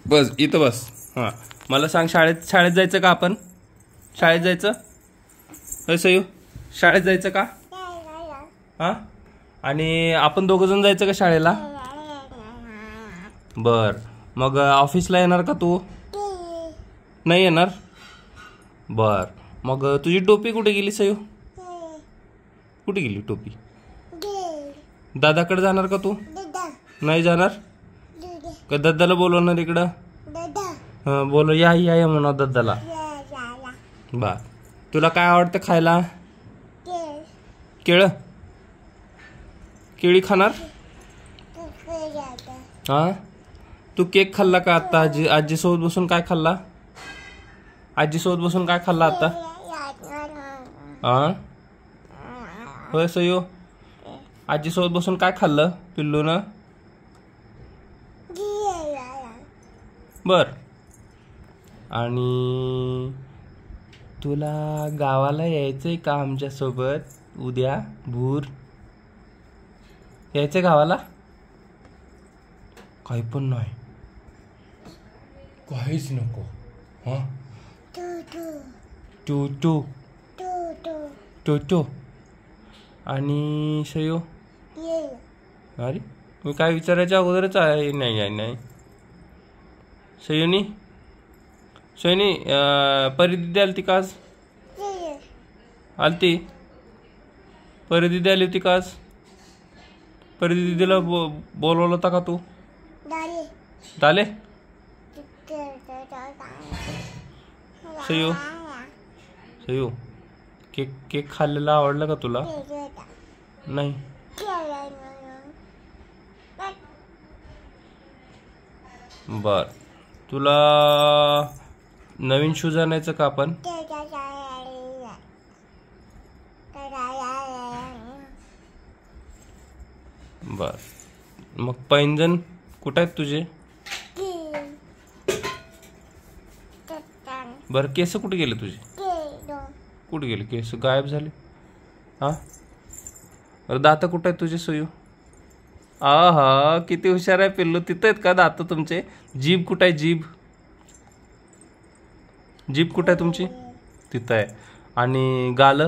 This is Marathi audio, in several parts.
बस इथं बस. हां मला सांग, शाळेत जायचं का आपण? शाळेत जायचं? सयू शाळेत जायचं का? हां आणि आपण दोघं जण जायचं का शाळेला? बर. मग ऑफिसला येणार का तू? नाही येणार. बर. मग तुझी टोपी कुठे गेली सयू? कुठे गेली टोपी? दादाकडे जाणार का तू? नाही जाणार का? दादाला बोलवणार इकडं? हां बोल. या म्हणा दादाला. बा तुला काय आवडतं खायला? केळं. केळी खाणार? हां तू केक खाल्ला का आता? आजी सोबत बसून काय खाल्ला? आजी सोबत बसून काय खाल्ला आता? हां होय सयू, आजी सोबत बसून काय खाल्लं पिल्लूनं? बर. आणि तुला गावाला यायचंय का आमच्या सोबत उद्या? भूर यायचंय गावाला? काही पण नाही, काहीच नको. हा टू टू टू टू. आणि सयू अरे मी काय विचारायच्या अगोदरच आहे. नाही सयूनी परिदिदी आलती का आज? आलती. परिदिदी आली होती का आज? परिदिदीला बोलवलं होता का तू? दाले सयू केक खाल्लेला आवडला का तुला? नाही. बर. तुला नवीन शूज आणायचं का आपण? बर. मग पैंजण कुठे आहेत तुझे? बर केस कुठे गेले तुझे? कुठे गेले केस? गायब झाले. हा दात कुठे आहेत तुझे सयू? हा किती हुशार आहे पिल्लू. तिथं आहेत का दात तुमचे? जीभ कुठे आहे? जीभ कुठे आहे तुमची? तिथं आहे. आणि गाल,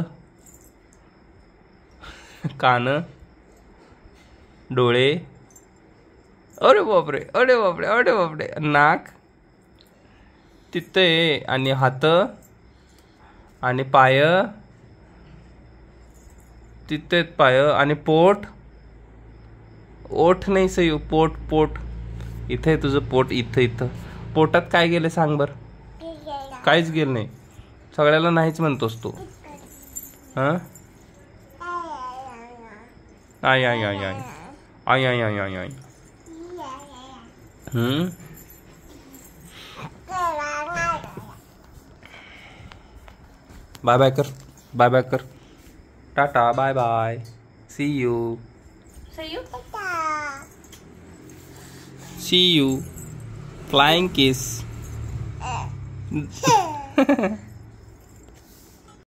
कान, डोळे, अरे बापरे अरे बापरे अरे बापरे, नाक तिथं आहे. आणि हात आणि पाय तिथं आहेत पाय. आणि पोट, ओठ नाही सयू, पोट इथे आहे तुझं पोट. इथं पोटात काय गेलं सांग बर? काहीच गेलं नाही. सगळ्याला नाहीच म्हणतोस तू. हां आय आय आय आय आय आय आय आय आय. बाय बाय कर. बाय बाय कर. Tata bye bye. See you. See you. Flying kiss.